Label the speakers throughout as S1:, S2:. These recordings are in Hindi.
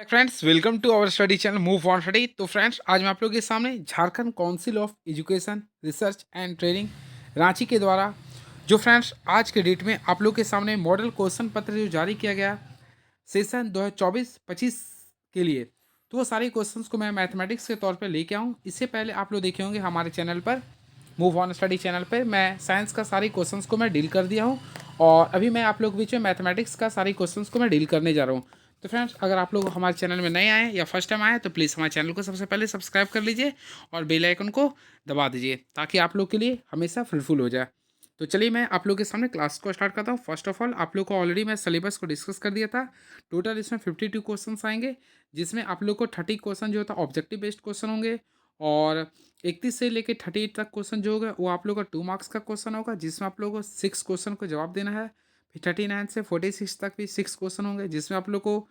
S1: Friends, welcome to our study channel move on study. तो फ्रेंड्स, आज मैं आप लोगों के सामने Jharkhand council of education research and training Ranchi के द्वारा जो फ्रेंड्स आज के डेट में आप लोग के सामने मॉडल क्वेश्चन पत्र जो जारी किया गया सेशन 2024-25 के लिए, तो वो सारे क्वेश्चंस को मैं मैथमेटिक्स के तौर पे लेके आऊँ। इससे पहले आप लोग देखे होंगे हमारे चैनल पर मूव ऑन स्टडी चैनल पर मैं साइंस का सारे क्वेश्चंस को मैं डील कर दिया हूँ, और अभी मैं आप लोग के बीच में मैथमेटिक्स का सारे क्वेश्चंस को मैं डील करने जा रहा हूँ। तो फ्रेंड्स, अगर आप लोग हमारे चैनल में नए आए या फर्स्ट टाइम आए तो प्लीज़ हमारे चैनल को सबसे पहले सब्सक्राइब कर लीजिए और बेल आइकन को दबा दीजिए ताकि आप लोग के लिए हमेशा फ्रूटफुल हो जाए। तो चलिए मैं आप लोग के सामने क्लास को स्टार्ट करता हूँ। फर्स्ट ऑफ ऑल, आप लोग को ऑलरेडी मैं सिलेबस को डिस्कस कर दिया था। टोटल इसमें 52 क्वेश्चन आएंगे, जिसमें आप लोग को 30 क्वेश्चन जो होता है ऑब्जेक्टिव बेस्ड क्वेश्चन होंगे, और 31 से लेकर 38 तक क्वेश्चन जो होगा वो आप लोग का 2 मार्क्स का क्वेश्चन होगा, जिसमें आप लोग को 6 क्वेश्चन को जवाब देना है। फिर 39 से 46 तक भी 6 क्वेश्चन होंगे, जिसमें आप लोग को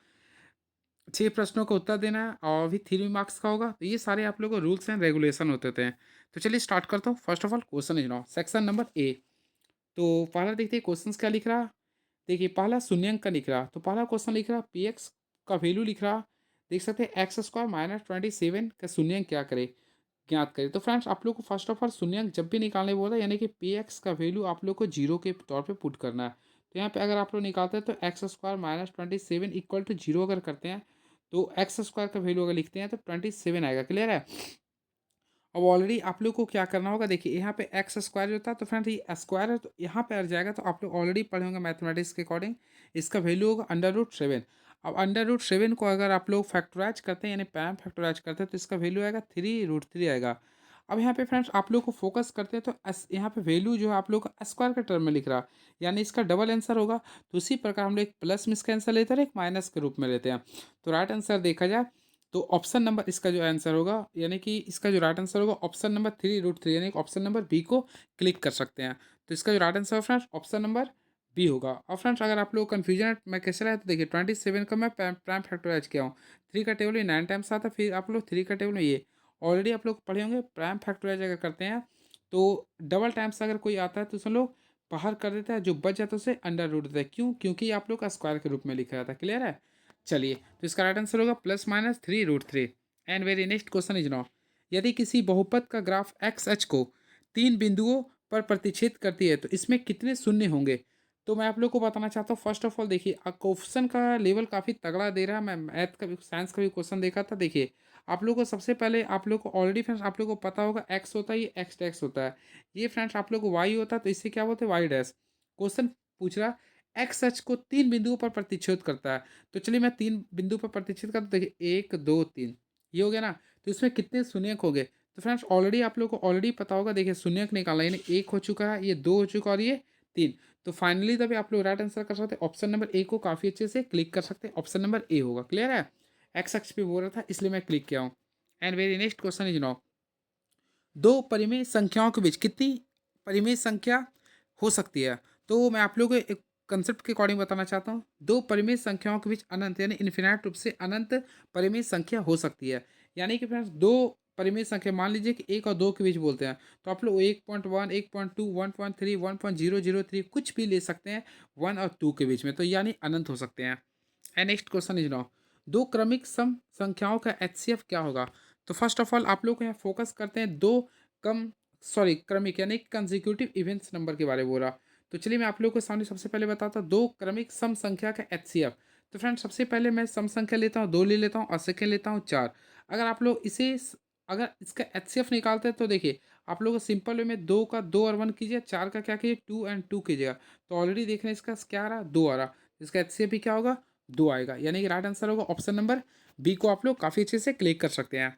S1: 6 प्रश्नों का उत्तर देना है और भी 3 मार्क्स का होगा। तो ये सारे आप लोगों को रूल्स एंड रेगुलेशन होते हैं। तो चलिए स्टार्ट करता हूँ। First of all, question is now section number A. तो पहला देखते हैं क्वेश्चन क्या लिख रहा। देखिए, पहला शून्यंक का लिख रहा। तो पहला क्वेश्चन लिख रहा पी एक्स का वैल्यू लिख रहा। देख सकते हैं एक्स स्क्वायर माइनस 27 का शून्यंक क्या करे, ज्ञात करें। तो फ्रेंड्स, आप लोग को फर्स्ट ऑफ ऑल शून्यंक जब भी निकालने बोला, यानी कि पी एक्स का वैल्यू आप लोग को जीरो के तौर पे पुट करना है। तो यहाँ पे अगर आप लोग निकालते हैं तो x square minus 27 equal to zero अगर करते हैं तो एक्स स्क्वायर का वैल्यू अगर लिखते हैं तो 27 आएगा। क्लियर है। अब ऑलरेडी आप लोग को क्या करना होगा, देखिए यहाँ पे एक्स स्क्वायर जो था, तो फ्रेंड ये स्क्वायर है तो यहाँ पे आ जाएगा। तो आप लोग ऑलरेडी पढ़े होंगे मैथमेटिक्स के अकॉर्डिंग, इसका वैल्यू होगा अंडर रूट 7। अब अंडर रूट 7 को अगर आप लोग फैक्टराइज करते हैं, यानी पैम फैक्टराइज करते हैं, तो इसका वैल्यू आएगा 3√3 आएगा। अब यहाँ पे फ्रेंड्स आप लोग को फोकस करते हैं तो यहाँ पे वैल्यू जो है आप लोग का स्क्वायर के टर्म में लिख रहा, यानी इसका डबल आंसर होगा। तो उसी प्रकार हम लोग एक प्लस में इसका आंसर लेते हैं और एक माइनस के रूप में लेते हैं। तो राइट आंसर देखा जाए तो ऑप्शन नंबर इसका जो आंसर होगा, यानी कि इसका जो राइट आंसर होगा ऑप्शन नंबर 3√3, यानी ऑप्शन नंबर बी को क्लिक कर सकते हैं। तो इसका जो राइट आंसर है फ्रेंड्स ऑप्शन नंबर बी होगा। और फ्रेंड्स, अगर आप लोग कन्फ्यूजन है मैं कैसे रहा है, तो देखिए 27 का मैं प्राइम फैक्टराइज किया हूँ। 3 का टेबल ये 9 टाइम्स आता है, फिर आप लोग 3 का टेबल में ये ऑलरेडी आप लोग पढ़े होंगे। प्राइम फैक्टराइज अगर करते हैं तो डबल टाइम्स अगर कोई आता है तो उसमें लोग बाहर कर देता है, जो बच जाता है उसे अंडर रूट देता है। क्यों? क्योंकि आप लोग का स्क्वायर के रूप में लिखा जाता है। क्लियर है। चलिए, तो इसका राइट आंसर होगा +-3√3। And very next question is now, यदि किसी बहुपद का ग्राफ एक्स एच को 3 बिंदुओं पर प्रतिच्छेद करती है तो इसमें कितने शून्य होंगे। तो मैं आप लोग को बताना चाहता हूँ। फर्स्ट ऑफ ऑल देखिए, क्वेश्चन का लेवल काफ़ी तगड़ा दे रहा है। मैं मैथ का भी साइंस का भी क्वेश्चन देखा था। देखिए, आप लोग को सबसे पहले आप लोग को ऑलरेडी फ्रेंड्स आप लोग को पता होगा एक्स होता है, ये एक्स डैश होता है, ये फ्रेंड्स आप लोग को वाई होता है, तो इससे क्या बोलते हैं वाई डैश। क्वेश्चन पूछ रहा एक्स एच को 3 बिंदुओं पर प्रतिच्छेद करता है। तो चलिए मैं 3 बिंदु पर प्रतिच्छेद करता हूँ। देखिए 1 2 3, ये हो गया ना। तो इसमें कितने शून्यक हो गए, तो फ्रेंड्स ऑलरेडी आप लोग को ऑलरेडी पता होगा। देखिए शून्यक निकालना, यानी 1 हो चुका है, ये 2 हो चुका है और ये 3। तो फाइनली तभी आप लोग राइट आंसर कर सकते हैं। ऑप्शन नंबर ए को काफ़ी अच्छे से क्लिक कर सकते हैं। ऑप्शन नंबर ए होगा। क्लियर है। एक्स एक्स पे बोल रहा था इसलिए मैं क्लिक किया हूँ। And very next question is now, दो परिमेय संख्याओं के बीच कितनी परिमेय संख्या हो सकती है। तो मैं आप लोगों को एक कंसेप्ट के अकॉर्डिंग बताना चाहता हूँ। दो परिमेय संख्याओं के बीच अनंत यानी इन्फिनाइट रूप से अनंत परिमेय संख्या हो सकती है। यानी कि फ्रेंड्स दो परिमेय संख्या, मान लीजिए कि 1 और 2 के बीच बोलते हैं, तो आप लोग 1.1 1.2 1.3 1.003 कुछ भी ले सकते हैं 1 और 2 के बीच में, तो यानी अनंत हो सकते हैं। And next question is now, दो क्रमिक सम संख्याओं का एचसीएफ क्या होगा। तो फर्स्ट ऑफ ऑल आप लोग यहाँ फोकस करते हैं दो कम सॉरी क्रमिक यानी कंसेक्यूटिव इवेंट्स नंबर के बारे में बोला। तो चलिए मैं आप लोगों को सामने सबसे पहले बताता हूँ दो क्रमिक सम संख्या का एचसीएफ। तो फ्रेंड सबसे पहले मैं सम संख्या लेता हूँ 2 ले लेता हूँ और सेकेंड लेता हूँ 4। अगर आप लोग इसे अगर इसका एचसीएफ निकालते हैं तो देखिए आप लोग सिंपल वे में 2 का 2 और 1 कीजिए, 4 का क्या कीजिए 2 एंड 2 कीजिएगा। तो ऑलरेडी देख रहे हैं इसका क्या आ रहा 2 आ रहा, इसका एचसीएफ भी क्या होगा 2 आएगा। यानी कि राइट आंसर होगा ऑप्शन नंबर बी को आप लोग काफ़ी अच्छे से क्लिक कर सकते हैं।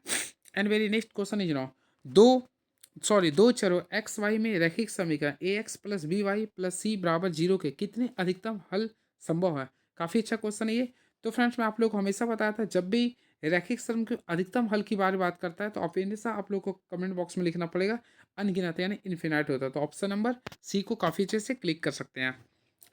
S1: And very next question is now, दो चरों एक्स वाई में रैखिक समीकरण A X plus B Y plus C बराबर 0 के कितने अधिकतम हल संभव है। काफ़ी अच्छा क्वेश्चन है ये। तो फ्रेंड्स मैं आप लोग को हमेशा बताया था जब भी रैखिक सम के अधिकतम हल की बात करता है तो आप हमेशा आप लोग को कमेंट बॉक्स में लिखना पड़ेगा अनगिनत यानी इन्फिनाइट होता है। तो ऑप्शन नंबर सी को काफ़ी अच्छे से क्लिक कर सकते हैं।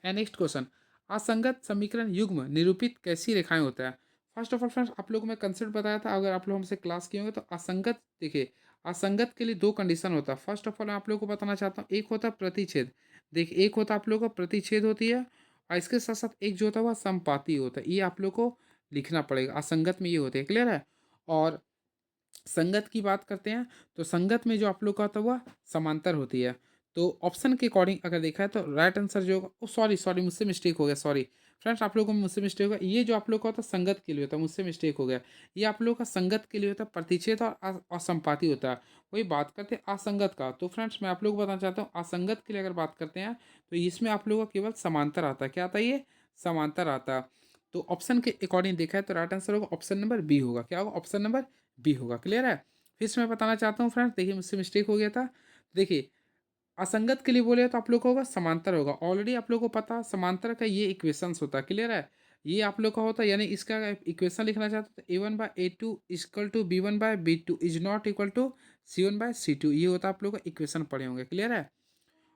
S1: एंड नेक्स्ट क्वेश्चन, असंगत समीकरण युग्म निरूपित कैसी रेखाएं होता है। फर्स्ट ऑफ ऑल फ्रेंड्स आप लोग को मैं कंसेप्ट बताया था, अगर आप लोग हमसे क्लास किए होंगे तो असंगत देखिए असंगत के लिए दो कंडीशन होता है। फर्स्ट ऑफ ऑल आप लोग को बताना चाहता हूँ, एक होता है प्रतिच्छेद। देखिए एक होता है आप लोग का प्रतिच्छेद होती है, और इसके साथ साथ एक जो होता है वह संपाती होता है। ये आप लोग को लिखना पड़ेगा। असंगत में ये होते हैं, क्लियर है। और संगत की बात करते हैं तो संगत में जो आप लोग का होता है वह समांतर होती है। तो ऑप्शन के अकॉर्डिंग अगर देखा है तो राइट आंसर जो होगा, ओ सॉरी सॉरी मुझसे मिस्टेक हो गया, सॉरी फ्रेंड्स, आप लोगों को मुझसे मिस्टेक हो गया। ये जो आप लोग का होता है संगत के लिए होता है, मुझसे मिस्टेक हो गया। ये आप लोग का संगत के लिए होता है, प्रतिच्छेद और असंपाती होता है। वही बात करते हैं असंगत का, तो फ्रेंड्स मैं आप लोग को बताना चाहता हूँ असंगत के लिए अगर बात करते हैं तो इसमें आप लोगों का केवल समांतर आता है। क्या आता है? ये समांतर आता है। तो ऑप्शन के अकॉर्डिंग देखा है तो राइट आंसर होगा ऑप्शन नंबर बी होगा। क्या होगा? ऑप्शन नंबर बी होगा। क्लियर है। फिर से मैं बताना चाहता हूँ फ्रेंड्स, देखिए मुझसे मिस्टेक हो गया था। देखिए असंगत के लिए बोले तो आप लोग का होगा समांतर होगा। ऑलरेडी आप लोग को पता समांतर का ये इक्वेशंस होता है। क्लियर है। ये आप लोग का होता है, यानी इसका इक्वेशन लिखना चाहते तो a1/a2 equal to b1/b2 is not equal to c1/c2। ये होता है आप लोग का इक्वेशन पढ़े होंगे। क्लियर है।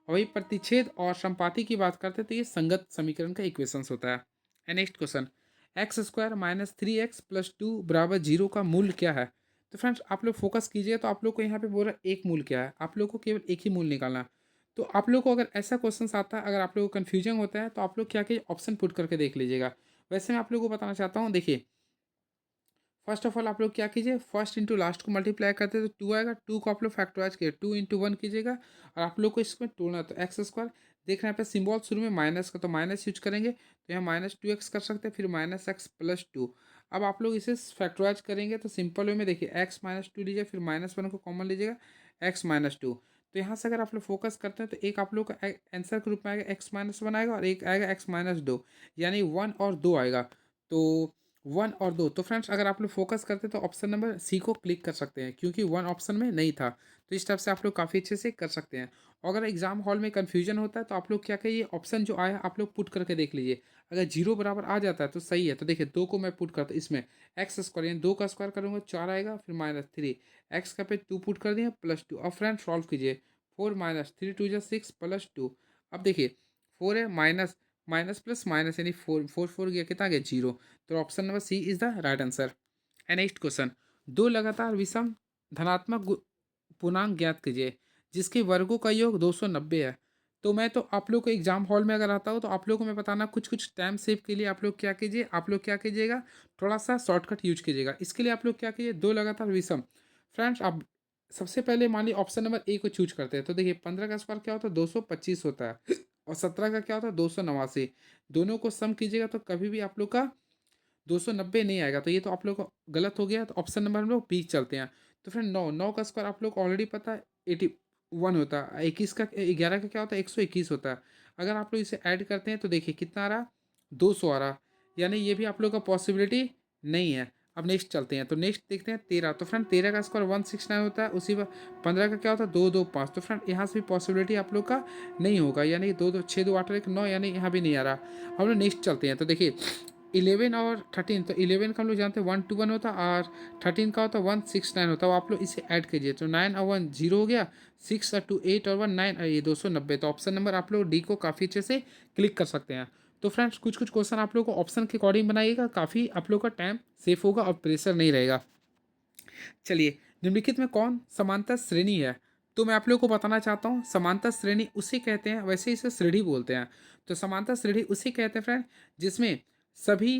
S1: और वही प्रतिच्छेद और संपाति की बात करते हैं तो ये संगत समीकरण का इक्वेशंस होता है। Next question, x square minus 3x+2 बराबर 0 का मूल क्या है? तो फ्रेंड्स आप लोग फोकस कीजिए, तो आप लोग को यहाँ पे बोल रहा है एक मूल क्या है, आप लोग को केवल एक ही मूल निकालना है। तो आप लोग को अगर ऐसा क्वेश्चन आता है, अगर आप लोग को कन्फ्यूजन होता है तो आप लोग क्या कीजिए, ऑप्शन पुट करके देख लीजिएगा। वैसे मैं आप लोग को बताना चाहता हूँ, देखिए फर्स्ट ऑफ ऑल आप लोग क्या कीजिए, फर्स्ट इंटू लास्ट को मल्टीप्लाई करते हैं तो टू आएगा। टू को आप लोग फैक्टराइज कीजिए, 2 × 1 कीजिएगा और आप लोग को इसमें तोड़ना है। तो एक्स स्क्वायर देखना है पे सिंबल शुरू में माइनस का, तो माइनस यूज करेंगे तो यहाँ -2x कर सकते हैं, फिर -x+2। अब आप लोग इसे फैक्टराइज करेंगे तो सिंपल वे में देखिए x-2 लीजिए, फिर -1 को कॉमन लीजिएगा, x-2। तो यहाँ से अगर आप लोग फोकस करते हैं तो एक आप लोग का आंसर के रूप में आएगा x-1 आएगा और एक आएगा x-2, यानी 1 और 2 आएगा। तो 1 और 2, तो फ्रेंड्स अगर आप लोग फोकस करते तो ऑप्शन नंबर सी को क्लिक कर सकते हैं, क्योंकि 1 ऑप्शन में नहीं था। तो इस टाइप से आप लोग काफ़ी अच्छे से कर सकते हैं। और अगर एग्जाम हॉल में कन्फ्यूजन होता है तो आप लोग क्या करिए, ऑप्शन जो आया आप लोग पुट करके देख लीजिए। अगर 0 बराबर आ जाता है तो सही है। तो देखिए 2 को मैं पुट करता हूँ इसमें, एक्स स्क्वायर यानी 2 का स्क्वायर करूँगा 4 आएगा, फिर -3 एक्स का पे 2 पुट कर दिया +2। अब फ्रेंड सॉल्व कीजिए, 4 -3 2 जा 6 +2। अब देखिए 4 है माइनस माइनस प्लस माइनस, यानी 4 गया, कितना गया 0। तो option number C is the right answer. And next question, दो लगातार विषम धनात्मक पूर्णांक ज्ञात कीजिए जिसके वर्गों का योग 290 है। तो मैं तो आप लोग को एग्जाम हॉल में अगर आता हूँ तो आप लोग को मैं बताना, कुछ कुछ टाइम सेव के लिए आप लोग क्या कीजिए, आप लोग क्या कीजिएगा, थोड़ा सा शॉर्टकट यूज कीजिएगा। इसके लिए आप लोग क्या कीजिए, दो लगातार विषम, फ्रेंड्स आप सबसे पहले मान लीजिए ऑप्शन नंबर ए को चूज करते हैं। तो देखिए 15 का स्क्वायर क्या होता है 225 होता है, और 17 का क्या होता है 289। दोनों को सम कीजिएगा तो कभी भी आप लोग का 290 नहीं आएगा। तो ये तो आप लोग का गलत हो गया। तो ऑप्शन नंबर हम लोग बी चलते हैं। तो फ्रेंड 9 का स्क्वायर आप लोग को ऑलरेडी पता है 81 होता है। 21 का 11 का क्या होता है 121 होता है। अगर आप लोग इसे ऐड करते हैं तो देखिए कितना आ रहा, 200 आ रहा, यानी ये भी आप लोग का पॉसिबिलिटी नहीं है। अब नेक्स्ट चलते हैं, तो नेक्स्ट देखते हैं 13। तो फ्रेंड 13 का स्क्वायर 169 होता है, उसी पर 15 का क्या होता है 225। तो फ्रेंड यहाँ से भी पॉसिबिलिटी आप लोग का नहीं होगा, यानी 2 2 6 2 8 1 9, यानी यहाँ भी नहीं आ रहा। हम लोग नेक्स्ट चलते हैं, तो देखिए 11 और 13, तो 11 का हम लोग जानते हैं 121 होता है, और 13 का होता है 169 होता है। आप लोग इसे ऐड कीजिए तो 9 और 1 0 हो गया, 6 और 2 8 और 1 9, ये 290। तो ऑप्शन नंबर आप लोग डी को काफ़ी अच्छे से क्लिक कर सकते हैं। तो फ्रेंड्स कुछ कुछ क्वेश्चन आप लोग को ऑप्शन के अकॉर्डिंग बनाइएगा, काफ़ी आप लोग का टाइम सेफ होगा और प्रेशर नहीं रहेगा। चलिए, निम्नलिखित में कौन समांतर श्रेणी है? तो मैं आप लोग को बताना चाहता हूँ, समांतर श्रेणी उसे कहते हैं, वैसे इसे श्रेणी बोलते हैं। तो समांतर श्रेणी उसे कहते हैं फ्रेंड जिसमें सभी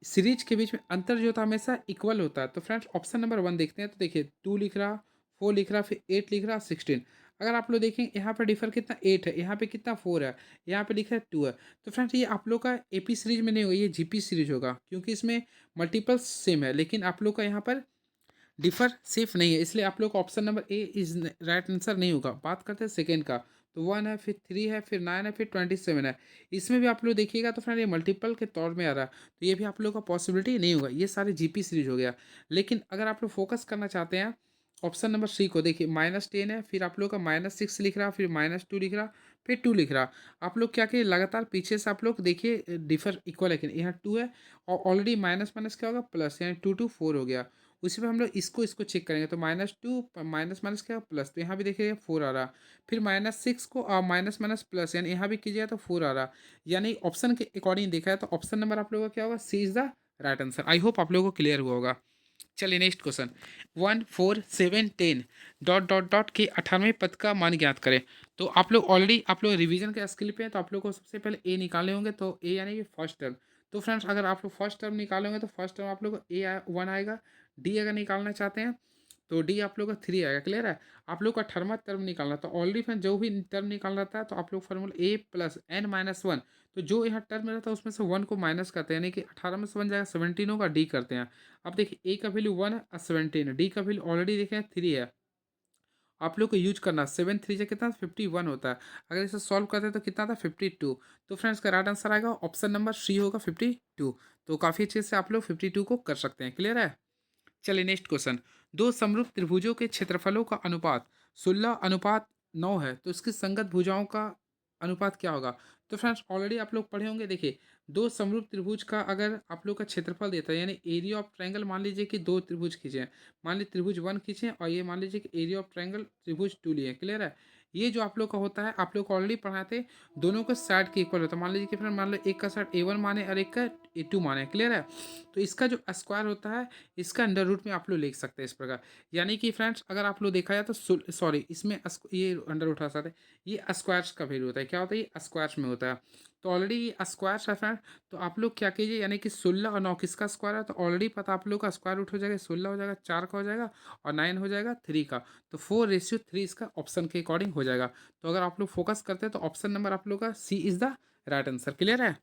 S1: सीरीज के बीच में अंतर जो होता है हमेशा इक्वल होता है। तो फ्रेंड्स ऑप्शन नंबर 1 देखते हैं, तो देखिए 2 लिख रहा, 4 लिख रहा, फिर 8 लिख रहा, 16। अगर आप लोग देखें यहाँ पर डिफर कितना 8 है, यहाँ पे कितना 4 है, यहाँ पे लिखा है 2 है। तो फ्रेंड्स ये आप लोग का एपी सीरीज में नहीं होगा, ये जीपी सीरीज होगा, क्योंकि इसमें मल्टीपल सेम है, लेकिन आप लोग का यहाँ पर डिफर सिर्फ नहीं है, इसलिए आप लोग का option number A is right answer नहीं होगा। बात करते हैं सेकेंड का, तो 1 है, फिर 3 है, फिर 9 है, फिर 27 है। इसमें भी आप लोग देखिएगा तो फ्रेंड ये मल्टीपल के तौर में आ रहा है, तो ये भी आप लोग का पॉसिबिलिटी नहीं होगा। ये सारे जीपी सीरीज हो गया। लेकिन अगर आप लोग फोकस करना चाहते हैं ऑप्शन नंबर सी को, देखिए -10 है, फिर आप लोग का -6 लिख रहा, फिर -2 लिख रहा, फिर 2 लिख रहा। आप लोग क्या करिए, लगातार पीछे से आप लोग देखिए डिफर इक्वल है कि नहीं। यहाँ 2 है और ऑलरेडी माइनस माइनस क्या होगा प्लस, यानी 2 2 4 हो गया। उसी पे हम लोग इसको इसको चेक करेंगे, तो -2 माइनस माइनस क्या प्लस, तो यहाँ भी देखिए 4 आ रहा। फिर -6 को माइनस माइनस प्लस, यानी यहाँ भी कीजिएगा तो 4 आ रहा। यानी ऑप्शन के अकॉर्डिंग देखा है तो ऑप्शन नंबर आप लोगों का क्या होगा, C is the right answer. I hope आप लोगों को क्लियर हुआ होगा। चलिए next question, 1 4 7 10 dot dot dot के 18वें पद का मान ज्ञात करें। तो आप लोग ऑलरेडी आप लोग रिवीजन के स्किल पे हैं, तो आप लोग को सबसे पहले ए निकालने होंगे। तो ए यानी कि फर्स्ट टर्म, तो फ्रेंड्स अगर आप लोग फर्स्ट टर्म निकालोगे तो फर्स्ट टर्म आप लोग को ए 1 आएगा, डी अगर निकालना चाहते हैं तो डी आप लोग का 3 आएगा। क्लियर है? आप लोग का 18वां टर्म निकालना, तो ऑलरेडी फ्रेंड जो भी टर्म निकाल रहता है तो आप लोग फार्मूला ए प्लस एन माइनस वन, तो जो यहाँ टर्म रहता है उसमें से 1 को माइनस करते हैं, यानी कि 18 में से बन जाएगा 17 होगा, डी करते हैं। अब देखिए ए का वैल्यू 1 है और 17 है, डी का वैल्यू ऑलरेडी देखें 3 है। आप लोग को यूज करना 7 3 से कितना 51 होता है। अगर इसे सॉल्व करते हैं तो कितना था 52। तो फ्रेंड्स का राइट आंसर आएगा ऑप्शन नंबर सी होगा 52। तो काफ़ी अच्छे से आप लोग 52 को कर सकते हैं। क्लियर है? चलिए नेक्स्ट क्वेश्चन। दो समरूप त्रिभुजों के क्षेत्रफलों का अनुपात 16:9 है, तो इसकी संगत भुजाओं का अनुपात क्या होगा? तो फ्रेंड्स ऑलरेडी आप लोग पढ़े होंगे। देखिए दो समरूप त्रिभुज का अगर आप लोग का क्षेत्रफल देता है, यानी एरिया ऑफ ट्रायंगल, मान लीजिए कि दो त्रिभुज खींचे, मान लीजिए त्रिभुज 1 खींचे और ये मान लीजिए कि एरिया ऑफ ट्रायंगल त्रिभुज 2 लिए। क्लियर है? ये जो आप लोग का होता है, आप लोग को ऑलरेडी पढ़ाए थे, दोनों का साइड के इक्वल होता है। मान लीजिए कि फ्रेंड मान लो एक का साइड A1 माने और एक का A2 माने। क्लियर है? तो इसका जो स्क्वायर होता है इसका अंडर रूट में आप लोग लिख सकते हैं इस प्रकार। यानी कि फ्रेंड्स अगर आप लोग देखा जाए तो सॉरी, इसमें ये अंडर रूट आ सकता है, ये स्क्वायर्स का वैल्यू होता है। क्या होता है? ये स्क्वायर्स में होता है। तो ऑलरेडी ये स्क्वायर्स है फ्रेंड। तो आप लोग क्या कीजिए, यानी कि 16 और 9 किसका स्क्वायर है? तो ऑलरेडी पता आप लोग का स्क्वायर रूट हो जाएगा, 16 हो जाएगा, 4 का हो जाएगा और 9 हो जाएगा 3 का। तो 4:3 इसका ऑप्शन के अकॉर्डिंग हो जाएगा। तो अगर आप लोग फोकस करते हैं तो ऑप्शन नंबर आप लोग का C is the right answer. Clear है?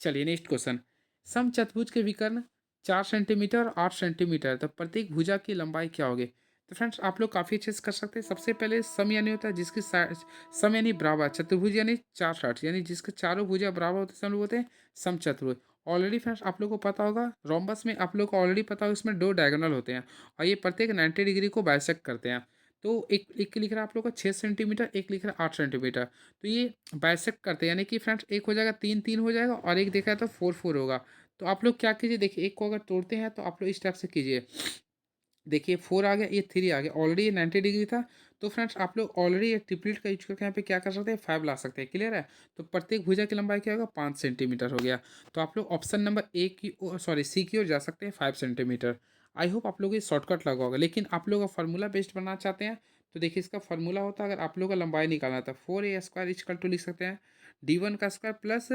S1: चलिए नेक्स्ट क्वेश्चन। समचतुर्भुज के विकर्ण 4 सेंटीमीटर और 8 सेंटीमीटर, तो प्रत्येक भुजा की लंबाई क्या होगी? तो फ्रेंड्स आप लोग काफ़ी अच्छे से कर सकते हैं। सबसे पहले सम यानी होता है जिसकी सम यानी बराबर, चतुर्भुज यानी 4 साइड, यानी जिसके चारों भुजा बराबर होते हैं सब लोग होते हैं समचतुर्भुज। ऑलरेडी फ्रेंड्स आप लोग को पता होगा रोम्बस में, आप लोग को ऑलरेडी पता होगा इसमें 2 डायगोनल होते हैं और ये प्रत्येक 90 डिग्री को बाइसेक्ट करते हैं। तो एक एक लिख रहा है आप लोग का 6 सेंटीमीटर, एक लिख रहा है 8 सेंटीमीटर। तो ये बाइसेक्ट करते हैं, यानी कि फ्रेंड्स एक हो जाएगा 3 3 हो जाएगा और एक देखा है तो 4 4 होगा। तो आप लोग क्या कीजिए, देखिए एक को अगर तोड़ते हैं तो आप लोग इस टाइप से कीजिए। देखिए 4 आ गया, ये 3 आ गया, ऑलरेडी ये 90 डिग्री था। तो फ्रेंड्स आप लोग ऑलरेडी ये ट्रिपलेट का यूज करके यहाँ पे क्या कर सकते हैं 5 ला सकते हैं। क्लियर है? तो प्रत्येक भुजा की लंबाई क्या होगा 5 सेंटीमीटर हो गया। तो आप लोग ऑप्शन नंबर ए की सॉरी सी की ओर जा सकते हैं 5 सेंटीमीटर। आई होप आप लोग ये शॉर्टकट लगा होगा। लेकिन आप लोग फार्मूला बेस्ड बनाना चाहते हैं तो देखिए इसका फार्मूला होता है, अगर आप लोग का लंबाई निकालना था 4a² इक्वल टू लिख सकते हैं D1 का स्क्वायर प्लस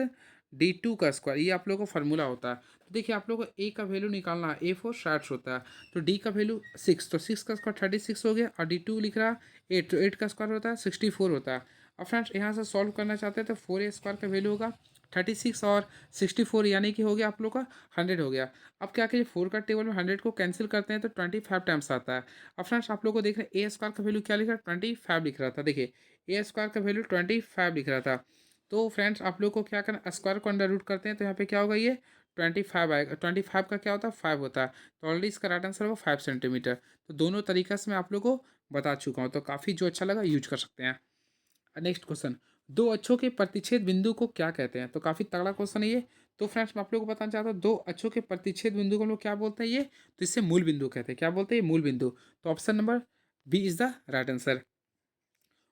S1: D2 का स्क्वायर, ये आप लोग का फार्मूला होता है। तो देखिए आप लोग को ए का वैल्यू निकालना है, A4 60 होता है, तो डी का वैल्यू 6, तो 6 का स्क्वायर 36 हो गया और D2 लिख रहा है 8, तो 8 का स्क्वायर होता है 64 होता है। अब फ्रेंड्स यहाँ से सॉल्व करना चाहते हैं तो 4a² का वैल्यू होगा 36 और 64, यानी कि हो गया आप लोग का 100 हो गया। अब क्या कीजिए 4 का टेबल में 100 को कैंसिल करते हैं तो 25 टाइम्स आता है। अब फ्रेंड्स आप लोग को देख रहे हैं A² का वैल्यू क्या लिख रहा है 25 लिख रहा था। देखिए A² का वैल्यू 25 लिख रहा था। तो फ्रेंड्स आप लोग को क्या करना, स्क्वायर को अंडर रूट करते हैं तो यहाँ पे क्या होगा, ये 25 आएगा। 25 का क्या होता है 5 होता है। तो ऑलरेडी इसका राइट आंसर होगा 5 सेंटीमीटर। तो दोनों तरीका से मैं आप लोग को बता चुका हूँ, तो काफ़ी जो अच्छा लगा यूज कर सकते हैं। Next question. दो अक्षों के प्रतिच्छेद बिंदु को क्या कहते हैं? तो काफ़ी तगड़ा क्वेश्चन है ये। तो फ्रेंड्स मैं आप लोग को बताना चाहता हूँ, दो अक्षों के प्रतिच्छेद बिंदु को हम लोग क्या बोलते हैं, ये तो इससे मूल बिंदु कहते हैं। क्या बोलते हैं? मूल बिंदु। तो option number B is the right answer.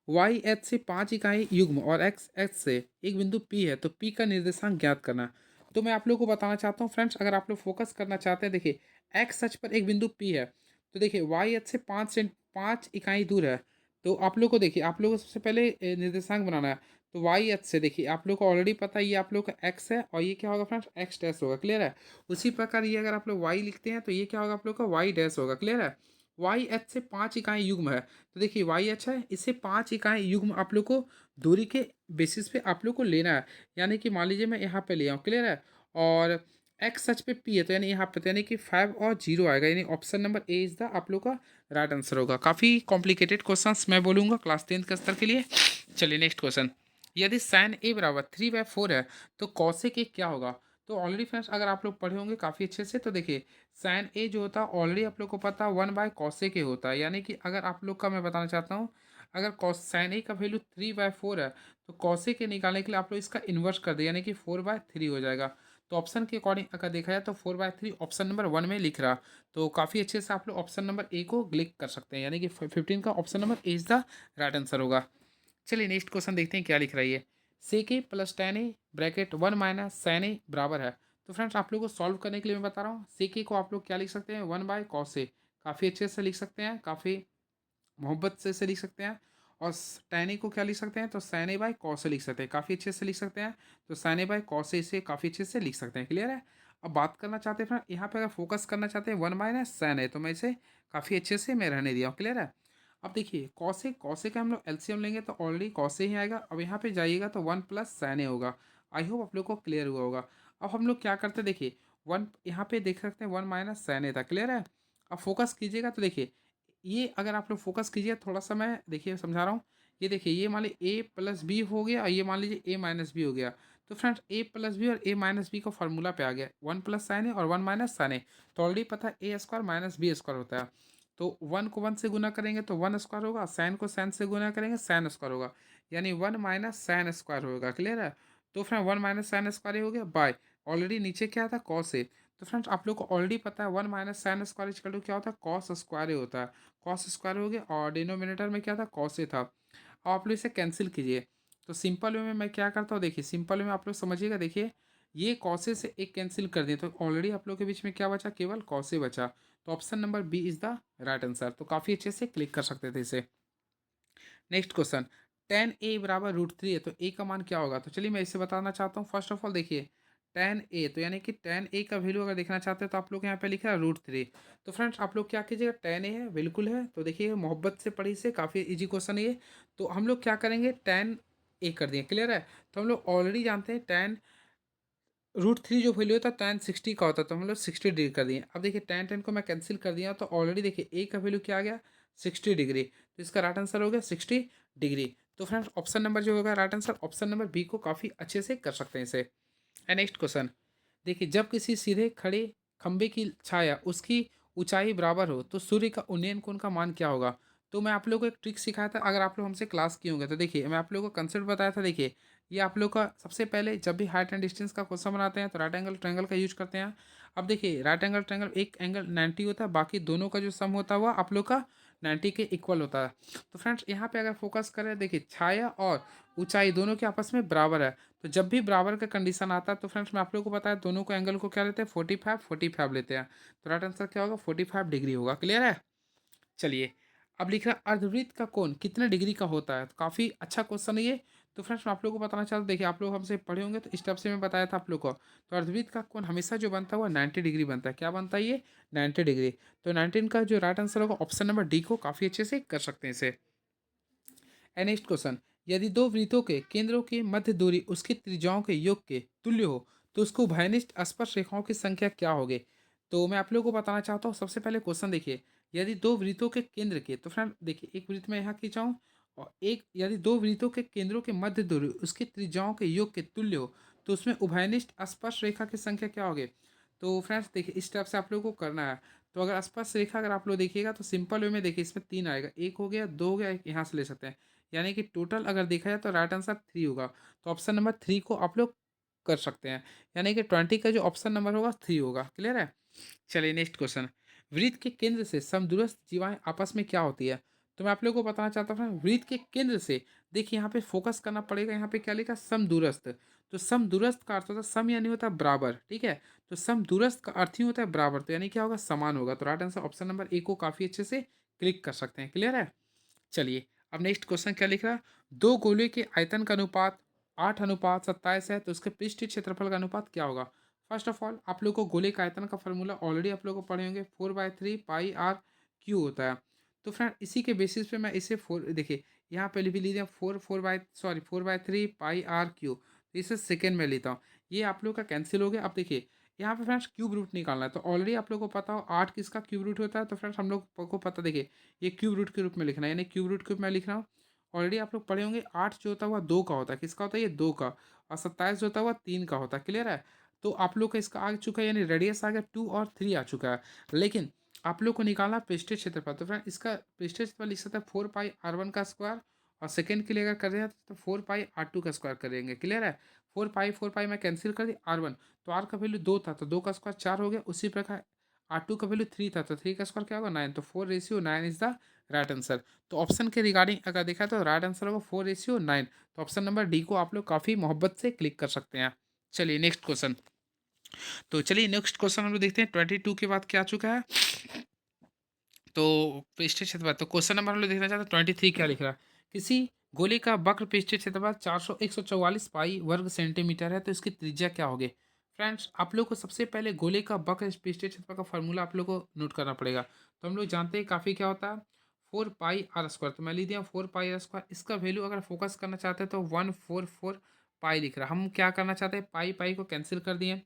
S1: Y H से 5 इकाई युग्म और एक्स एच से एक बिंदु पी है, तो पी का निर्देशांक ज्ञात करना। तो मैं आप लोग को बताना चाहता हूँ फ्रेंड्स, अगर आप लोग फोकस करना चाहते हैं, देखिए एक्स अक्ष पर एक बिंदु पी है, तो देखिए वाई एच से 5 इकाई दूर है। तो आप लोग को देखिए, आप लोग को सबसे पहले निर्देशांक बनाना है। तो वाई एच से देखिए आप लोग को ऑलरेडी पता है, ये आप लोग का एक्स है और ये क्या होगा फ्रेंड्स एक्स डैश होगा। क्लियर है? उसी प्रकार ये अगर आप लोग वाई लिखते हैं तो ये क्या होगा आप लोग का वाई डैश होगा। क्लियर है? वाई एच से 5 इकाई युग्म है, तो देखिए वाई अच्छा है, इससे 5 इकाई युग्म आप लोग को दूरी के बेसिस पे आप लोग को लेना है। यानी कि मान लीजिए मैं यहाँ पे ले आऊँ। क्लियर है? और एक्स सच पे पी है, तो यानी यहाँ पे तो यानी कि 5 और 0 आएगा, यानी option number A is the आप लोग का राइट आंसर होगा। काफ़ी कॉम्प्लिकेटेड क्वेश्चन मैं बोलूँगा क्लास 10th के स्तर के लिए। चलिए नेक्स्ट क्वेश्चन। यदि साइन ए बराबर 3/4 है तो कौशिक ए क्या होगा? तो ऑलरेडी फ्रेंड्स अगर आप लोग पढ़े होंगे काफ़ी अच्छे से, तो देखिए साइन ए जो होता है ऑलरेडी आप लोग को पता है 1/cos ए होता है। यानी कि अगर आप लोग का मैं बताना चाहता हूँ, अगर कॉस साइन ए का वैल्यू 3/4 है तो कॉस ए के निकालने के लिए आप लोग इसका इन्वर्स कर दे, यानी कि 4/3 हो जाएगा। तो ऑप्शन के अकॉर्डिंग अगर देखा जाए तो 4/3 ऑप्शन नंबर 1 में लिख रहा। तो काफ़ी अच्छे से आप लोग ऑप्शन नंबर ए को क्लिक कर सकते हैं, यानी कि 15 का option number A is the right answer होगा। चलिए नेक्स्ट क्वेश्चन देखते हैं क्या लिख रहा है ये। सेक ए plus ten A bracket 1 minus sine A बराबर है। तो फ्रेंड्स आप लोग को सॉल्व करने के लिए मैं बता रहा हूँ, सेक ए को आप लोग क्या लिख सकते हैं 1/cos ए, काफ़ी अच्छे से लिख सकते हैं, काफ़ी मोहब्बत से लिख सकते हैं। और tan a को क्या लिख सकते हैं, तो sin a by cos a लिख सकते हैं, काफ़ी अच्छे से लिख सकते हैं। तो sin a by cos a से काफ़ी अच्छे से लिख सकते हैं। क्लियर है? अब बात करना चाहते हैं फ्रेंड, यहाँ पे अगर फोकस करना चाहते हैं 1 माइनस sin a, तो मैं इसे काफ़ी अच्छे से मैं रहने दिया हूँ। क्लियर है? अब देखिए cos a का हम लोग एलसीएम लेंगे तो ऑलरेडी cos a ही आएगा। अब यहाँ पे जाइएगा तो 1 प्लस sin a होगा। आई होप आप लोग को क्लियर हुआ होगा। अब हम लोग क्या करते हैं, देखिए 1 यहाँ पे देख सकते हैं 1 माइनस sin a था। क्लियर है? अब फोकस कीजिएगा तो देखिए ये अगर आप लोग फोकस कीजिए थोड़ा सा, मैं देखिए समझा रहा हूँ। ये देखिए ये मान लीजिए a प्लस बी हो गया और ये मान लीजिए a माइनस बी हो गया। तो फ्रेंड्स a प्लस बी और a माइनस बी का फॉर्मूला पे आ गया 1 प्लस साइन ए और 1 माइनस साइन ए। तो ऑलरेडी पता है ए स्क्वायर माइनस बी स्क्वायर होता है। तो 1 को 1 से गुना करेंगे तो 1 स्क्वायर होगा, साइन को साइन से गुना करेंगे साइन स्क्वायर होगा, यानी 1 माइनस साइन स्क्वायर होगा। क्लियर है? तो फ्रेंड 1 माइनस साइन स्क्वायर हो गया बाय ऑलरेडी नीचे क्या था कॉस ए। तो फ्रेंड्स आप लोग को ऑलरेडी पता है 1 minus sine square equal to क्या होता है, कॉस स्क्वायर होता है। कॉस स्क्वायर हो गया और डिनोमिनेटर में क्या था, कॉस ए था। अब आप लोग इसे कैंसिल कीजिए। तो सिंपल वे में मैं क्या करता हूँ, देखिए सिंपल वे में आप लोग समझिएगा। देखिए ये कॉसे से एक कैंसिल कर दिए तो ऑलरेडी आप लोग के बीच में क्या बचा, केवल कॉसे बचा। तो option number B is the right answer. तो काफ़ी अच्छे से क्लिक कर सकते थे इसे। नेक्स्ट क्वेश्चन, टेन ए बराबर रूट थ्री है तो ए का मान क्या होगा। तो चलिए मैं इसे बताना चाहता हूँ। फर्स्ट ऑफ ऑल देखिए टेन ए, तो यानी कि टेन ए का वैल्यू अगर देखना चाहते हैं तो आप लोग यहाँ पे लिखा है रूट थ्री। तो फ्रेंड्स आप लोग क्या कीजिएगा, टेन ए है बिल्कुल है, तो देखिए मोहब्बत से पढ़ी से काफ़ी इजी क्वेश्चन है ये। तो हम लोग क्या करेंगे, टेन ए कर दिए। क्लियर है? तो हम लोग ऑलरेडी जानते हैं टेन रूट थ्री जो वैल्यू होता है टेन सिक्सटी का होता है, तो हम लोग 60 डिग्री कर दिए। अब देखिए टेन टेन को मैं कैंसिल कर दिया तो ऑलरेडी देखिए ए का वैल्यू क्या आ गया, 60 डिग्री। तो इसका राइट आंसर हो गया 60 डिग्री। तो फ्रेंड्स ऑप्शन नंबर जो होगा right answer, option number B को काफ़ी अच्छे से कर सकते हैं इसे। एंड नेक्स्ट क्वेश्चन, देखिए जब किसी सीधे खड़े खंबे की छाया उसकी ऊंचाई बराबर हो तो सूर्य का उन्नयन कोण का मान क्या होगा। तो मैं आप लोगों को एक ट्रिक सिखाया था, अगर आप लोग हमसे क्लास किए होंगे तो देखिए मैं आप लोगों को कंसेप्ट बताया था। देखिए ये आप लोग का सबसे पहले जब भी हाइट एंड डिस्टेंस का क्वेश्चन बनाते हैं तो राइट एंगल ट्रायंगल का यूज करते हैं। अब देखिए राइट एंगल ट्रायंगल एक एंगल 90 होता है, बाकी दोनों का जो सम होता है वो आप लोग का 90 के इक्वल होता है। तो फ्रेंड्स यहाँ पे अगर फोकस करें, देखिए छाया और ऊंचाई दोनों के आपस में बराबर है। तो जब भी बराबर का कंडीशन आता है तो फ्रेंड्स मैं आप लोगों को बताया दोनों को एंगल को क्या लेते हैं, 45 लेते हैं। तो राइट आंसर क्या होगा, 45 डिग्री होगा। क्लियर है? चलिए अब लिख रहा है अर्धवृत्त का कोण कितने डिग्री का होता है। तो काफ़ी अच्छा क्वेश्चन है ये। तो फ्रेंड्स मैं आप लोगों को बताना चाहता हूँ, देखिए आप लोग हमसे पढ़े होंगे तो इस टाइप से मैं बताया था आप लोग को। तो अर्धवृत्त का कोण हमेशा जो बनता है वो 90 डिग्री बनता है। क्या बनता है ये, 90 डिग्री। तो 19 का जो राइट आंसर होगा ऑप्शन नंबर डी को काफ़ी अच्छे से कर सकते हैं इसे। एंड नेक्स्ट क्वेश्चन, यदि दो वृत्तों के केंद्रों की मध्य दूरी उसकी त्रिज्याओं के योग के तुल्य हो तो उसको उभयनिष्ठ स्पर्श रेखाओं की संख्या क्या होगी। तो मैं आप लोगों को बताना चाहता हूँ, सबसे पहले क्वेश्चन देखिए, यदि दो वृत्तों के केंद्र के, तो फ्रेंड देखिए एक वृत्त में यहाँ खींचाऊँ और एक, यदि दो वृत्तों के केंद्रों के मध्य दूरी उसकी त्रिज्याओं के योग के तुल्य हो तो उसमें उभयनिष्ठ स्पर्श रेखा की संख्या क्या होगी। तो फ्रेंड्स देखिए इस टाइप से आप लोगों को करना है। तो अगर स्पर्श रेखा अगर आप लोग देखिएगा तो सिंपल वे में देखिए इसमें तीन आएगा, एक हो गया, दो हो गया, एक यहाँ से ले सकते हैं, यानी कि टोटल अगर देखा जाए तो राइट आंसर थ्री होगा। तो ऑप्शन नंबर थ्री को आप लोग कर सकते हैं, यानी कि 20 का जो ऑप्शन नंबर होगा थ्री होगा। क्लियर है? चलिए नेक्स्ट क्वेश्चन, वृत्त के केंद्र से समदूरस्थ जीवाएं आपस में क्या होती है। तो मैं आप लोगों को बताना चाहता हूँ वृत्त के केंद्र से, देखिए यहाँ पे फोकस करना पड़ेगा, यहाँ पे क्या लिखा समदूरस्थ। तो समदूरस्थ का अर्थ होता है सम, यानी होता है बराबर। ठीक है? तो समदूरस्थ का अर्थ ही होता है बराबर, तो यानी क्या होगा, समान होगा। तो right answer option number A को काफी अच्छे से क्लिक कर सकते हैं। क्लियर है? चलिए अब नेक्स्ट क्वेश्चन क्या लिख रहा है, दो गोले के आयतन का अनुपात 8:27 है तो उसके पृष्ठीय क्षेत्रफल का अनुपात क्या होगा। फर्स्ट ऑफ ऑल आप लोग को गोले का आयतन का फॉर्मूला ऑलरेडी आप लोग को पढ़े होंगे, 4/3 पाई आर क्यू होता है। तो फ्रेंड इसी के बेसिस पे मैं इसे फोर, देखिए यहाँ पे भी लिख दिया 4/3 पाई आर क्यू, इसे सेकेंड में लेता हूँ, ये आप लोग का कैंसिल हो गया। अब देखिए यहाँ पे फ्रेंड्स क्यूब रूट निकालना है, तो ऑलरेडी आप लोग को पता हो 8 किसका क्यूब रूट होता है। तो फ्रेंड्स हम लोग को पता, देखिए ये क्यूब रूट के रूप में लिखना है, यानी क्यूब रूट के रूप में लिख रहा हूँ। ऑलरेडी आप लोग पढ़े होंगे 8 जो होता हुआ दो का होता है, किसका होता है, ये दो का। और 27 जो होता हुआ तीन का होता है। क्लियर है? तो आप लोग का इसका आ चुका है, यानी रेडियस आ गया 2 और 3 आ चुका है। लेकिन आप लोग को निकालना पृष्ठीय क्षेत्रफल, तो फ्रेंड इसका पृष्ठीय क्षेत्रफल लिख सकते हैं 4 पाई r1 का स्क्वायर, और सेकेंड के लिए अगर कर रहे हैं तो 4 पाई r2 का स्क्वायर करेंगे। क्लियर है? 4 पाई मैं कैंसिल कर दी R1, तो R का वैल्यू दो था तो दो का स्क्वायर 4 हो गया। उसी प्रकार R2 का वैल्यू 3 था तो 3 का स्क्वायर क्या होगा, 9। तो 4:9 इज द राइट आंसर। तो ऑप्शन के रिगार्डिंग अगर देखा तो राइट आंसर होगा 4:9। तो ऑप्शन नंबर डी को आप लोग काफ़ी मोहब्बत से क्लिक कर सकते हैं। चलिए नेक्स्ट क्वेश्चन, तो चलिए नेक्स्ट क्वेश्चन हम लोग देखते हैं 22 के बाद क्या आ चुका है। तो पृष्ठीय क्षेत्रफल, तो क्वेश्चन नंबर हम लोग देखना चाहते हैं 23 क्या लिख रहा है, किसी गोले का वक्र पृष्ठीय क्षेत्रफल 144 पाई वर्ग सेंटीमीटर है, तो इसकी त्रिज्या क्या होगी? फ्रेंड्स, आप लोग को सबसे पहले गोले का वक्र पृष्ठीय क्षेत्रफल का फॉर्मूला आप लोग को नोट करना पड़ेगा। तो हम लोग जानते हैं काफ़ी क्या होता है, 4 पाई r स्क्वायर। तो मैं लिख दिया 4 पाई r स्क्वायर। इसका वैल्यू अगर फोकस करना चाहते हैं तो 144 पाई लिख रहा। हम क्या करना चाहते हैं, पाई पाई को कैंसिल कर दिए।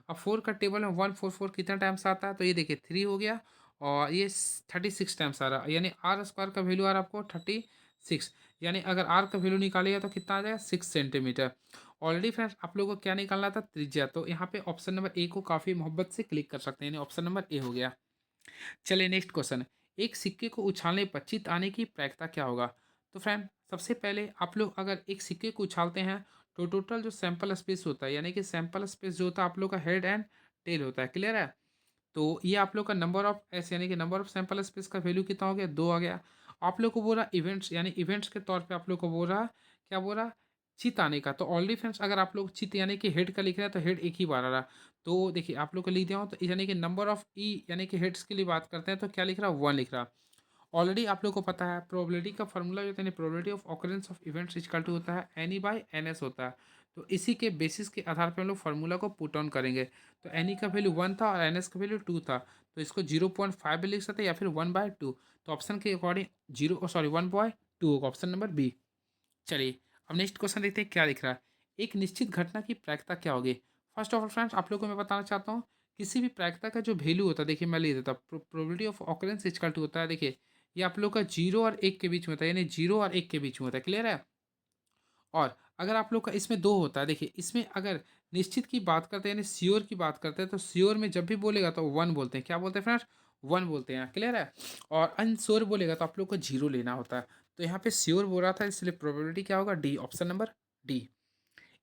S1: अब 4 का टेबल में 144 कितना टाइम्स आता है, तो ये देखिए 3 हो गया, और ये 36 टाइम्स आ रहा है, यानी आर स्क्वायर का वैल्यू आ रहा है आपको 36। यानी अगर आर का वैल्यू निकालिएगा तो कितना आ जाएगा, 6 सेंटीमीटर। ऑलरेडी फ्रेंड्स आप लोगों को क्या निकालना था, त्रिज्या। तो यहाँ पे ऑप्शन नंबर ए को काफ़ी मोहब्बत से क्लिक कर सकते हैं, यानी ऑप्शन नंबर ए हो गया। चलिए नेक्स्ट क्वेश्चन। एक सिक्के को उछालने पर चित आने की प्रायिकता क्या होगा? तो फ्रेंड सबसे पहले आप लोग अगर एक सिक्के को उछालते हैं तो टोटल जो सैंपल स्पेस होता है, यानी कि सैंपल स्पेस जो होता है आप लोग का हेड एंड टेल होता है, क्लियर है? तो ये आप लोग का नंबर ऑफ एस, यानी कि नंबर ऑफ सैंपल स्पेस का वैल्यू कितना हो गया, 2 आ गया। आप लोग को बोल रहा इवेंट्स, यानी इवेंट्स के तौर पे आप लोग को बोल रहा, क्या बोल रहा, चित आने का। तो ऑलरेडी फ्रेंड्स अगर आप लोग चित यानी कि हेड का लिख रहे हैं तो हेड एक ही बार आ रहा। तो देखिए आप लोग को लिख दिया हूँ, तो यानी कि नंबर ऑफ ई यानी कि हेड्स के लिए बात करते हैं तो क्या लिख रहा, 1 लिख रहा। ऑलरेडी आप लोग को पता है प्रोबेबिलिटी का फॉर्मूला जो होता है, probability of occurrence of events equal to होता है N E by N S होता है। तो इसी के बेसिस के आधार पर हम लोग फार्मूला को पुट ऑन करेंगे। तो एन ई का वैल्यू 1 था और एन एस का वैल्यू 2 था, तो इसको 0.5 भी लिख सकते हैं या फिर 1/2। तो ऑप्शन के अकॉर्डिंग 1/2 होगा, ऑप्शन नंबर बी। चलिए अब नेक्स्ट क्वेश्चन देखते हैं क्या लिख रहा है। एक निश्चित घटना की प्रायिकता क्या होगी? फर्स्ट ऑफ ऑल फ्रेंड्स आप लोगों को मैं बताना चाहता हूँ, किसी भी प्रायिकता का जो वैल्यू होता है, देखिए मैं ले देता हूँ, probability of occurrence equal to होता है, देखिए ये आप लोग का 0 और 1 के बीच में होता है, यानी 0 और 1 के बीच में होता है, क्लियर है? और अगर आप लोग का इसमें 2 होता है, देखिए इसमें अगर निश्चित की बात करते हैं यानी श्योर की बात करते हैं, तो श्योर में जब भी बोलेगा तो 1 बोलते हैं, क्या बोलते हैं फ्रेंड्स, 1 बोलते हैं, क्लियर है? और अनश्योर बोलेगा तो आप लोग को 0 लेना होता है। तो यहाँ पे श्योर बोल रहा था, इसलिए प्रोबेबिलिटी क्या होगा, डी, ऑप्शन नंबर डी।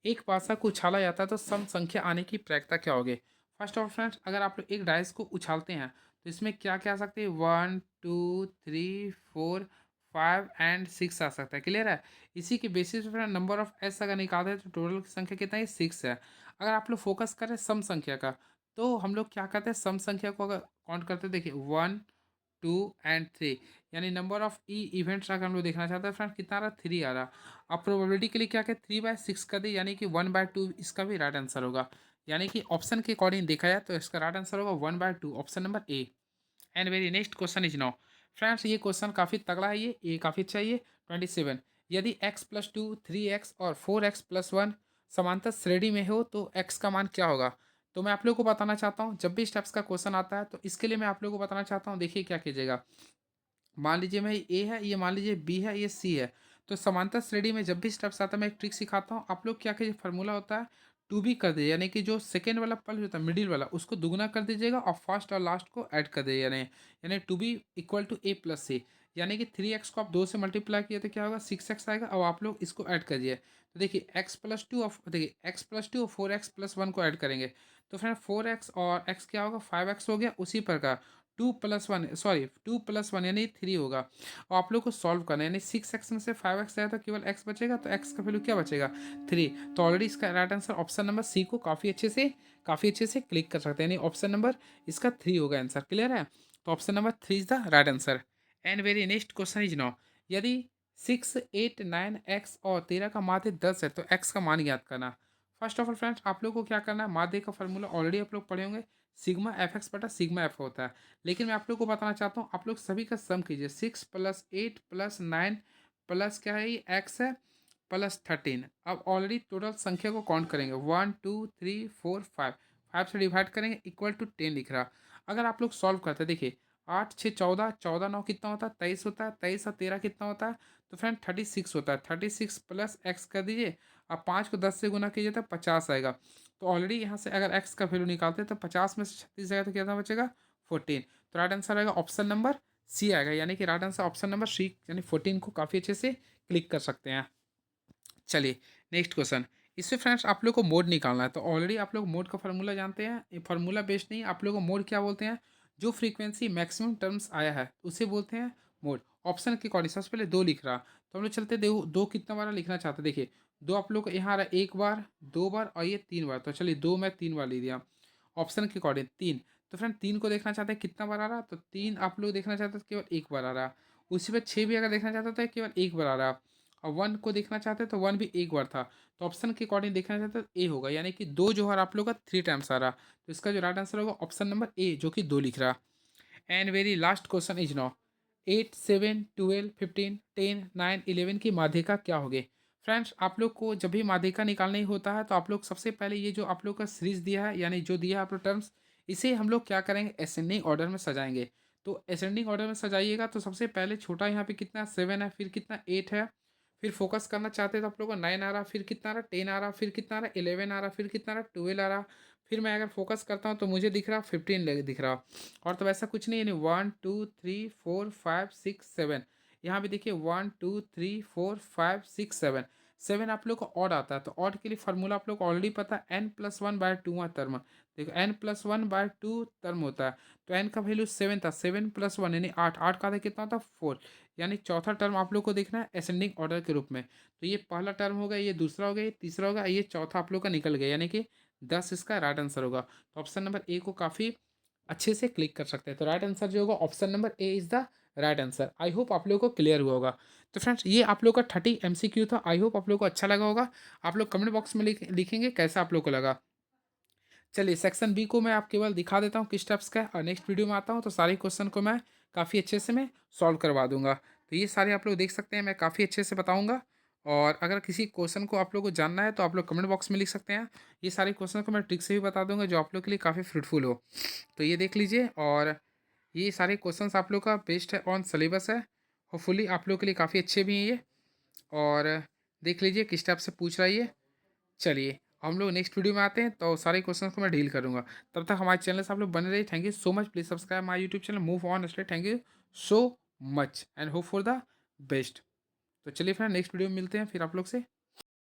S1: एक पासा को उछाला जाता है तो सम संख्या आने की प्रायिकता क्या होगी? फर्स्ट ऑफ फ्रेंड्स अगर आप लोग एक डाइस को उछालते हैं तो इसमें क्या क्या आ सकते हैं, 1 2 3 4 5 एंड 6 आ सकता है, क्लियर है? इसी के बेसिस पर नंबर ऑफ एस अगर निकालते हैं तो टोटल की संख्या कितना है, 6 है। अगर आप लोग फोकस करें सम संख्या का, तो हम लोग क्या करते हैं, सम संख्या को अगर काउंट करते हैं, देखिए 1 2 एंड 3, यानी नंबर ऑफ ई इवेंट्स अगर हम लोग देखना चाहते हैं फ्रेंड कितना आ रहा, 3 आ रहा। अब प्रोबेबिलिटी के लिए क्या करें, 3/6 कर दे, यानी कि 1/2 इसका भी राइट आंसर होगा। यानी कि ऑप्शन के अकॉर्डिंग देखा जाए तो इसका राइट आंसर होगा 1/2, option number A. And very next question is now. Friends ये क्वेश्चन काफ़ी तगड़ा है, ये काफ़ी अच्छा है ये। 27, यदि x+2 3x और 4x+1 समांतर श्रेणी में हो तो x का मान क्या होगा? तो मैं आप लोगों को बताना चाहता हूँ, जब भी स्टेप्स का क्वेश्चन आता है तो इसके लिए मैं आप लोगों को बताना चाहता हूँ, देखिए क्या कीजिएगा। मान लीजिए मैं ए है, ये मान लीजिए बी है, ये सी है। तो समांतर श्रेणी में जब भी स्टेप्स आता है मैं एक ट्रिक सिखाता हूँ, आप लोग क्या कीजिए, फार्मूला होता है टू बी कर दीजिए, यानी कि जो सेकेंड वाला पल होता है मिडिल वाला उसको दुगना कर दीजिएगा और फर्स्ट और लास्ट को ऐड कर दीजिए, यानी two B equal to A plus C. यानी कि 3x को आप 2 से मल्टीप्लाई किए तो क्या होगा, 6x आएगा, और आप लोग इसको ऐड करिए। तो देखिए x+2 और देखिए x+2 और 4x+1 को ऐड करेंगे तो फ्रेंड 4x और x क्या होगा, 5x हो गया। उसी प्रकार 2+1 यानी 3 होगा, और आप लोग को सॉल्व करना है, यानी 6x में से 5x जाए तो केवल x बचेगा, तो x का वैल्यू क्या बचेगा, 3। तो ऑलरेडी इसका right answer option number C को काफ़ी अच्छे से क्लिक कर सकते हैं, यानी ऑप्शन नंबर इसका 3 होगा आंसर, क्लियर है? तो option number 3 is the right answer. And very next question is now, यदि 6 8 9 x और 13 का माध्य 10 है तो x का मान ज्ञात करना। फर्स्ट ऑफ ऑल फ्रेंड्स आप लोग को क्या करना है, माध्य का फॉर्मूला ऑलरेडी आप लोग पढ़े होंगे, सिग्मा एफ एक्स बटा सिग्मा एफ होता है। लेकिन मैं आप लोग को बताना चाहता हूँ, आप लोग सभी का सम कीजिए, 6 + 8 + 9 प्लस क्या है, ये एक्स है, +13। अब ऑलरेडी टोटल संख्या को काउंट करेंगे, 1 2 3 4 5, 5 से डिवाइड करेंगे इक्वल टू 10 लिख रहा। अगर आप लोग सॉल्व करते हैं, देखिए 8 6 14, 14 9 कितना होता है, 23 होता है, 23 और 13 कितना होता है, तो फ्रेंड 36 होता है। 36 प्लस एक्स कर दीजिए, अब 5 को 10 से गुना कीजिए तो 50 आएगा। तो ऑलरेडी यहाँ से अगर x का वैल्यू निकालते हैं तो 50 में से 36 जाएगा तो कितना बचेगा, 14। तो राइट आंसर आएगा ऑप्शन नंबर सी आएगा, यानी कि right answer option number C, यानी 14 को काफ़ी अच्छे से क्लिक कर सकते हैं। चलिए नेक्स्ट क्वेश्चन। इससे फ्रेंड्स आप लोग को मोड निकालना है, तो ऑलरेडी आप लोग मोड का फार्मूला जानते हैं, ये फार्मूला बेस्ड नहीं, आप लोग को मोड क्या बोलते हैं, जो फ्रीक्वेंसी मैक्सिमम टर्म्स आया है उसे बोलते हैं मोड। ऑप्शन के अकॉर्डिंग सबसे पहले 2 लिख रहा, तो हम लोग चलते दो कितना बार लिखना चाहते हैं, देखिए 2 आप लोग को यहाँ आ रहा है 1 बार 2 बार और ये 3 बार, तो चलिए 2 मैं 3 बार ले दिया। ऑप्शन के अकॉर्डिंग 3, तो फ्रेंड 3 को देखना चाहते हैं कितना बार आ रहा, तो 3 आप लोग देखना चाहते हैं केवल 1 बार आ रहा। उसी पर 6 भी अगर देखना चाहते हैं तो केवल 1 बार आ रहा। और 1 को देखना चाहते हैं तो 1 भी एक बार था। तो ऑप्शन के अकॉर्डिंग देखना चाहते हैं तो ए होगा, यानी कि 2 जो है आप लोग का 3 टाइम्स आ रहा। तो इसका जो राइट आंसर होगा ऑप्शन नंबर ए, जो कि 2 लिख रहा। And very last question is now 8, 7, 12, 15, 10, 9, 11 की माध्यिका क्या होगी? फ्रेंड्स, आप लोग को जब भी माध्यिका निकालना ही होता है तो आप लोग सबसे पहले ये जो आप लोग का सीरीज दिया है, यानी जो दिया है आप लोग टर्म्स, इसे हम लोग क्या करेंगे, असेंडिंग ऑर्डर में सजाएंगे। तो असेंडिंग ऑर्डर में सजाइएगा तो सबसे पहले छोटा यहाँ पे कितना 7 है, फिर कितना 8 है, फिर फोकस करना चाहते हैं तो आप लोग को 9 आ रहा, फिर कितना आ रहा 10 आ रहा, फिर कितना आ रहा 11 आ रहा, फिर कितना आ रहा 12 आ रहा, फिर मैं अगर फोकस करता हूँ तो मुझे दिख रहा 15 दिख रहा। और तो वैसा कुछ नहीं, यानी 1 2 3 4 5 6 7, यहाँ भी देखिए 1 2 3 4 5 6 7, 7 आप लोग को ऑड आता है। तो ऑड के लिए फार्मूला आप लोग को ऑलरेडी पता है, n+1/2 टर्म। देखो n+1/2 टर्म होता है, तो n का वैल्यू 7 था, 7+1 यानी 8, 8 का था कितना था 4, यानी चौथा टर्म आप लोग को देखना है असेंडिंग ऑर्डर के रूप में। तो ये पहला टर्म होगा, ये दूसरा होगा, ये तीसरा होगा, ये चौथा आप लोग का निकल गया, यानी कि 10 इसका राइट आंसर होगा। तो ऑप्शन नंबर ए को काफ़ी अच्छे से क्लिक कर सकते हैं। तो राइट आंसर जो होगा option number A is the right answer. I hope आप लोगों को क्लियर हुआ होगा। तो फ्रेंड्स, ये आप लोग का 30 MCQ था। आई होप आप लोग को अच्छा लगा होगा। आप लोग कमेंट बॉक्स में लिखेंगे कैसा आप लोग को लगा। चलिए, सेक्शन बी को मैं आप केवल दिखा देता हूँ किस टाइप्स का है, और नेक्स्ट वीडियो में आता हूँ तो सारे क्वेश्चन को मैं काफ़ी अच्छे से मैं सॉल्व करवा दूंगा। तो ये सारे आप लोग देख सकते हैं, मैं काफ़ी अच्छे से बताऊंगा। और अगर किसी क्वेश्चन को आप लोग को जानना है तो आप लोग कमेंट बॉक्स में लिख सकते हैं। ये सारे क्वेश्चन को मैं ट्रिक से भी बता दूंगा जो आप लोग के लिए काफ़ी फ्रूटफुल हो। तो ये देख लीजिए, और ये सारे क्वेश्चंस आप लोग का बेस्ड है ऑन सिलेबस है। होपफुली आप लोग के लिए काफ़ी अच्छे भी हैं ये। और देख लीजिए किस टाइप से पूछ रहा है ये। चलिए, हम लोग नेक्स्ट वीडियो में आते हैं तो सारे क्वेश्चंस को मैं डील करूंगा। तब तक हमारे चैनल से आप लोग बने रहिए। Thank you so much. Please subscribe my YouTube channel move on state. Thank you so much and hope for the best. तो चलिए फ्रेंड, नेक्स्ट वीडियो में मिलते हैं फिर आप लोग से।